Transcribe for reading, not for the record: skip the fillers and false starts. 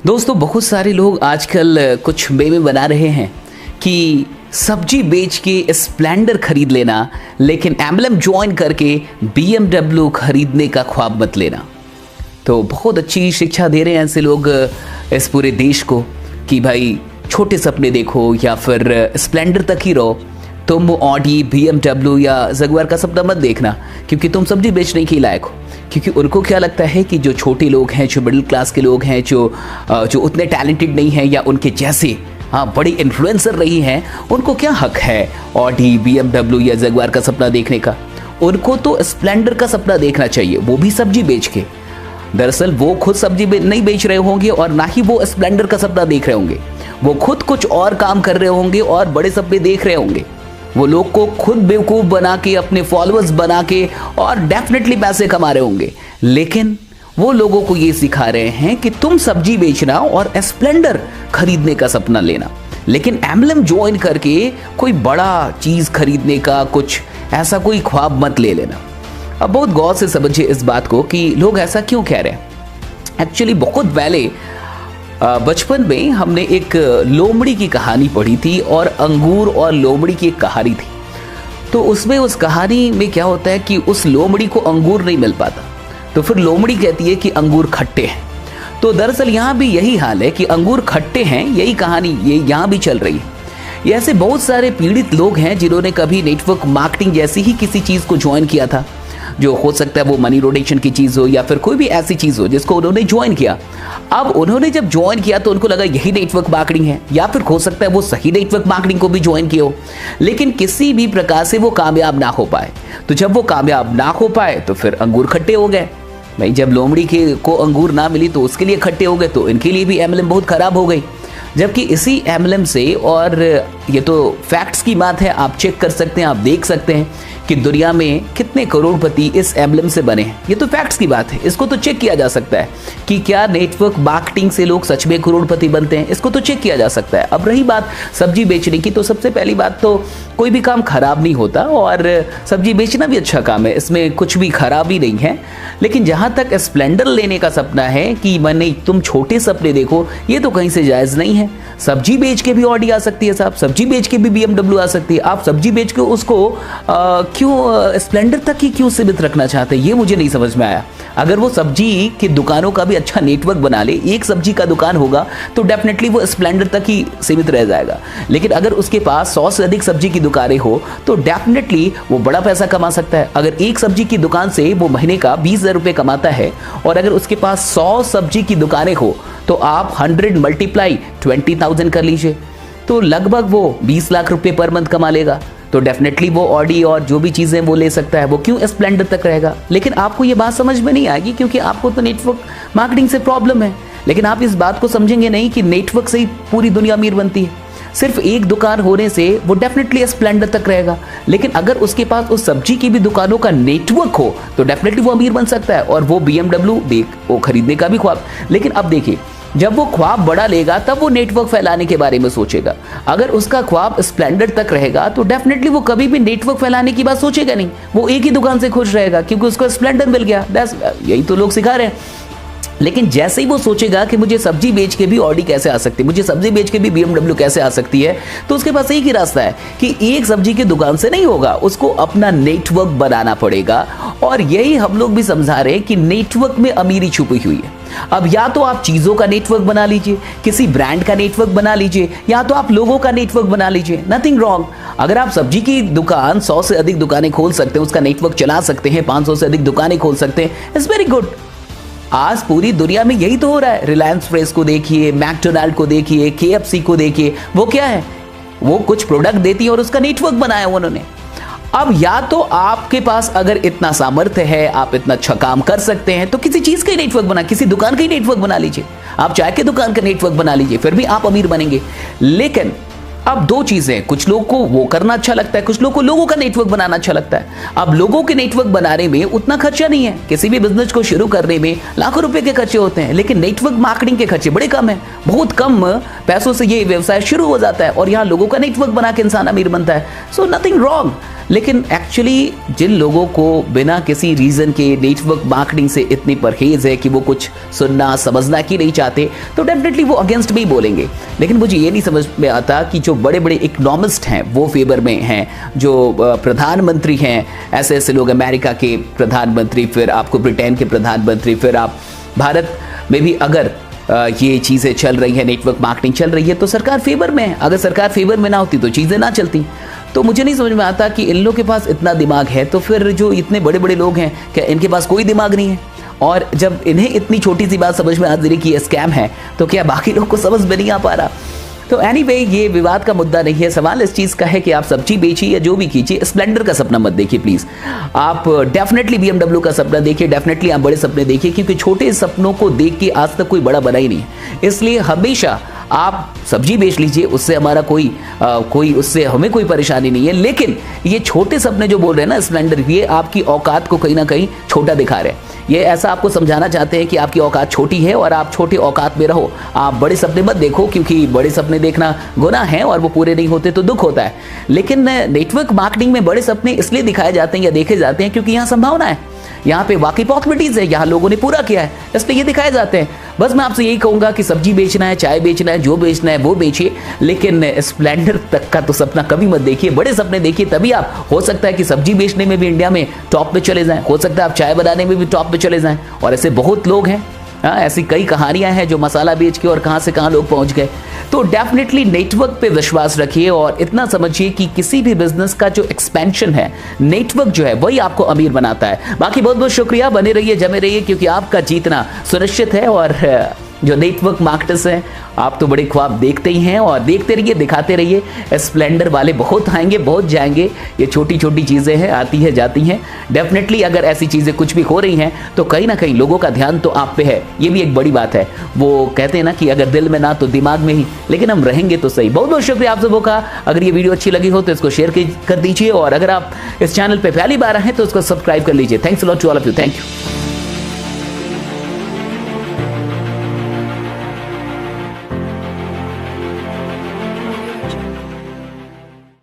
दोस्तों बहुत सारे लोग आजकल कुछ मेमे बना रहे हैं कि सब्जी बेच के स्प्लेंडर खरीद लेना, लेकिन एम्बलम ज्वाइन करके BMW खरीदने का ख्वाब मत लेना। तो बहुत अच्छी शिक्षा दे रहे हैं ऐसे लोग इस पूरे देश को कि भाई छोटे सपने देखो या फिर स्प्लेंडर तक ही रहो। तुम ऑडी, BMW या जगुआर का सपना मत देखना क्योंकि तुम सब्जी बेचने के लायक हो। क्योंकि उनको क्या लगता है कि जो छोटे लोग हैं, जो मिडिल क्लास के लोग हैं, जो उतने टैलेंटेड नहीं हैं या उनके जैसे बड़ी इन्फ्लुएंसर रही हैं, उनको क्या हक है ऑडी, BMW या जगुआर का सपना देखने का। उनको तो स्प्लेंडर का सपना देखना चाहिए, वो भी सब्जी बेच के। दरअसल वो खुद सब्जी नहीं बेच रहे होंगे और ना ही वो स्प्लेंडर का सपना देख रहे होंगे। वो खुद कुछ और काम कर रहे होंगे और बड़े सपने देख रहे होंगे। वो लोग को खुद बेवकूफ़ बना के, अपने फॉलोअर्स बना के और डेफिनेटली पैसे कमा रहे होंगे, लेकिन वो लोगों को ये सिखा रहे हैं कि तुम सब्जी बेचना और स्प्लेंडर खरीदने का सपना लेना, लेकिन एम्बलम ज्वाइन करके कोई बड़ा चीज़ खरीदने का कुछ ऐसा कोई ख्वाब मत ले लेना। अब बहुत गौर से समझिए इस बात को कि लोग ऐसा क्यों कह रहे हैं। एक्चुअली बहुत पहले बचपन में हमने एक लोमड़ी की कहानी पढ़ी थी और अंगूर और लोमड़ी की एक कहानी थी। तो उसमें उस कहानी में क्या होता है कि उस लोमड़ी को अंगूर नहीं मिल पाता, तो फिर लोमड़ी कहती है कि अंगूर खट्टे हैं। तो दरअसल यहाँ भी यही हाल है कि अंगूर खट्टे हैं, यही कहानी ये यहाँ भी चल रही है। ऐसे बहुत सारे पीड़ित लोग हैं जिन्होंने कभी नेटवर्क मार्केटिंग जैसी ही किसी चीज़ को ज्वाइन किया था, जो हो सकता है वो मनी रोटेशन की चीज़ हो या फिर कोई भी ऐसी चीज़ हो जिसको उन्होंने ज्वाइन किया। अब उन्होंने जब ज्वाइन किया तो उनको लगा यही नेटवर्क मार्केटिंग है, या फिर हो सकता है वो सही नेटवर्क मार्केटिंग को भी ज्वाइन किया हो, लेकिन किसी भी प्रकार से वो कामयाब ना हो पाए। तो जब वो कामयाब ना हो पाए तो फिर अंगूर खट्टे हो गए। भाई जब लोमड़ी को अंगूर ना मिली तो उसके लिए खट्टे हो गए, तो इनके लिए भी एम्बलम बहुत ख़राब हो गई। जबकि इसी एम्बलम से, और ये तो फैक्ट्स की बात है, आप चेक कर सकते हैं, आप देख सकते हैं कि दुनिया में कितने करोड़पति इस एम्बलम से बने हैं। ये तो फैक्ट्स की बात है, इसको तो चेक किया जा सकता है कि क्या नेटवर्क मार्केटिंग से लोग सच में करोड़पति बनते हैं, इसको तो चेक किया जा सकता है। अब रही बात सब्जी बेचने की, तो सबसे पहली बात तो कोई भी काम खराब नहीं होता और सब्जी बेचना भी अच्छा काम है, इसमें कुछ भी खराबी नहीं है। लेकिन जहाँ तक स्प्लेंडर लेने का सपना है कि मैंने तुम छोटे सपने देखो, ये तो कहीं से जायज़ नहीं है। सब्जी बेच के भी ऑडी आ सकती है साहब, सब्जी बेच के भी BMW आ सकती है। आप सब्जी बेच के उसको क्यों स्प्लेंडर तक ही क्यों सीमित रखना चाहते हैं, ये मुझे नहीं समझ में आया। अगर वो सब्जी की दुकानों का भी अच्छा नेटवर्क बना ले, एक सब्जी का दुकान होगा तो डेफिनेटली वो स्प्लेंडर तक ही सीमित रह जाएगा। लेकिन अगर उसके पास 100 से अधिक सब्जी की दुकानें हो तो डेफिनेटली वो बड़ा पैसा कमा सकता है। अगर एक सब्जी की दुकान से वो महीने का 20,000 रुपये कमाता है और अगर उसके पास 100 सब्जी की दुकानें हो तो आप 100 मल्टीप्लाई 20,000 कर लीजिए, तो लगभग वो 20 लाख रुपए पर मंथ कमा लेगा। तो डेफिनेटली वो ऑडी और जो भी चीज़ें वो ले सकता है, वो क्यों स्प्लेंडर तक रहेगा। लेकिन आपको ये बात समझ में नहीं आएगी क्योंकि आपको तो नेटवर्क मार्केटिंग से प्रॉब्लम है। लेकिन आप इस बात को समझेंगे नहीं कि नेटवर्क से ही पूरी दुनिया अमीर बनती है। सिर्फ एक दुकान होने से वो डेफिनेटली स्प्लेंडर तक रहेगा, लेकिन अगर उसके पास उस सब्जी की भी दुकानों का नेटवर्क हो तो डेफिनेटली वो अमीर बन सकता है और वो BMW वो खरीदने का भी ख्वाब। लेकिन अब देखिए, जब वो ख्वाब बड़ा लेगा तब वो नेटवर्क फैलाने के बारे में सोचेगा। अगर उसका ख्वाब स्प्लेंडर तक रहेगा तो डेफिनेटली वो कभी भी नेटवर्क फैलाने की बात सोचेगा नहीं, वो एक ही दुकान से खुश रहेगा क्योंकि उसको स्प्लेंडर मिल गया। यही तो लोग सिखा रहे हैं। लेकिन जैसे ही वो सोचेगा कि मुझे सब्जी बेच के भी ऑडी कैसे आ सकती है, मुझे सब्जी बेच के भी BMW कैसे आ सकती है, तो उसके पास एक ही रास्ता है कि एक सब्जी की दुकान से नहीं होगा, उसको अपना नेटवर्क बनाना पड़ेगा। और यही हम लोग भी समझा रहे हैं कि नेटवर्क में अमीरी छुपी हुई है। अब या तो आप चीज़ों का नेटवर्क बना लीजिए, किसी ब्रांड का नेटवर्क बना लीजिए, या तो आप लोगों का नेटवर्क बना लीजिए। Nothing wrong. अगर आप सब्जी की दुकान 100 से अधिक दुकानें खोल सकते हैं, उसका नेटवर्क चला सकते हैं, 500 से अधिक दुकानें खोल सकते हैं, इट्स वेरी गुड। आज पूरी दुनिया में यही तो हो रहा है। रिलायंस फ्रेश को देखिए, मैकडोनाल्ड को देखिए, KFC को देखिए, वो क्या है, वो कुछ प्रोडक्ट देती है और उसका नेटवर्क बनाया उन्होंने। अब या तो आपके पास अगर इतना सामर्थ्य है, आप इतना अच्छा काम कर सकते हैं, तो किसी चीज़ का ही नेटवर्क बना, किसी दुकान का ही नेटवर्क बना लीजिए। आप चाय की दुकान का नेटवर्क बना लीजिए, फिर भी आप अमीर बनेंगे। लेकिन अब दो चीज़ें, कुछ लोग को वो करना अच्छा लगता है, कुछ लोग को लोगों का नेटवर्क बनाना अच्छा लगता है। अब लोगों के नेटवर्क बनाने में उतना खर्चा नहीं है, किसी भी बिजनेस को शुरू करने में लाखों रुपए के खर्चे होते हैं, लेकिन नेटवर्क मार्केटिंग के खर्चे बड़े कम हैं। बहुत कम पैसों से ये व्यवसाय शुरू हो जाता है और यहाँ लोगों का नेटवर्क बना के इंसान अमीर बनता है। So nothing wrong. लेकिन एक्चुअली जिन लोगों को बिना किसी रीज़न के नेटवर्क मार्केटिंग से इतनी परहेज है कि वो कुछ सुनना समझना की नहीं चाहते, तो डेफिनेटली वो अगेंस्ट में ही बोलेंगे। लेकिन मुझे ये नहीं समझ में आता कि जो बड़े बड़े इकोनॉमिस्ट हैं वो फेवर में हैं, जो प्रधानमंत्री हैं, ऐसे ऐसे लोग, अमेरिका के प्रधानमंत्री, फिर आपको ब्रिटेन के प्रधानमंत्री, फिर आप भारत में भी अगर ये चीज़ें चल रही है, नेटवर्क मार्केटिंग चल रही है, तो सरकार फेवर में है। अगर सरकार फेवर में ना होती तो चीज़ें ना चलती। तो मुझे नहीं समझ में आता कि इन लोगों के पास इतना दिमाग है, तो फिर जो इतने बड़े बड़े लोग हैं, क्या इनके पास कोई दिमाग नहीं है? और जब इन्हें इतनी छोटी सी बात समझ में आ रही कि ये स्कैम है, तो क्या बाकी लोग को समझ में नहीं आ पा रहा? तो एनीवे, ये विवाद का मुद्दा नहीं है। सवाल इस चीज़ का है कि आप सब्जी बेचिए या जो भी कीजिए, स्प्लेंडर का सपना मत देखिए प्लीज़। आप डेफिनेटली BMW का सपना देखिए, डेफिनेटली आप बड़े सपने देखिए, क्योंकि छोटे सपनों को देख के आज तक कोई बड़ा बना ही नहीं। इसलिए हमेशा आप सब्जी बेच लीजिए, उससे हमारा उससे हमें कोई परेशानी नहीं है। लेकिन ये छोटे सपने जो बोल रहे हैं ना स्प्लेंडर, ये आपकी औकात को कहीं ना कहीं छोटा दिखा रहे हैं। ये ऐसा आपको समझाना चाहते हैं कि आपकी औकात छोटी है और आप छोटे औकात में रहो, आप बड़े सपने मत देखो, क्योंकि बड़े सपने देखना गुनाह है और वो पूरे नहीं होते तो दुख होता है। लेकिन नेटवर्क मार्केटिंग में बड़े सपने इसलिए दिखाए जाते हैं या देखे जाते हैं क्योंकि यहाँ संभावना है, यहाँ पे वाकई पॉसिबिलिटीज है, यहाँ लोगों ने पूरा किया है, इसलिए ये दिखाए जाते हैं। बस मैं आपसे यही कहूँगा कि सब्जी बेचना है, चाय बेचना है, जो बेचना है वो बेचिए, लेकिन स्प्लेंडर तक का तो सपना कभी मत देखिए। बड़े सपने देखिए, तभी आप, हो सकता है कि सब्जी बेचने में भी इंडिया में टॉप पे चले जाएं, हो सकता है आप चाय बनाने में भी टॉप पे चले जाएं। और ऐसे बहुत लोग हैं, ऐसी कई कहानियां हैं जो मसाला बेच के और कहां से कहां लोग पहुंच गए। तो डेफिनेटली नेटवर्क पे विश्वास रखिए और इतना समझिए कि किसी भी बिजनेस का जो एक्सपेंशन है, नेटवर्क जो है वही आपको अमीर बनाता है। बाकी बहुत बहुत शुक्रिया, बने रहिए, जमे रहिए, क्योंकि आपका जीतना सुनिश्चित है। और जो नेटवर्क मार्केटर्स हैं, आप तो बड़े ख्वाब देखते ही हैं और देखते रहिए, दिखाते रहिए। स्प्लेंडर वाले बहुत आएंगे, बहुत जाएंगे। ये छोटी छोटी चीज़ें हैं, आती है जाती हैं। डेफिनेटली अगर ऐसी चीज़ें कुछ भी हो रही हैं तो कहीं ना कहीं लोगों का ध्यान तो आप पे है, ये भी एक बड़ी बात है। वो कहते हैं ना कि अगर दिल में ना तो दिमाग में ही, लेकिन हम रहेंगे तो सही। बहुत बहुत शुक्रिया आप सबों का। अगर ये वीडियो अच्छी लगी हो तो इसको शेयर कर दीजिए, और अगर आप इस चैनल पर पहली बार आए तो इसको सब्सक्राइब कर लीजिए। Thanks a lot to all of you. Thank you.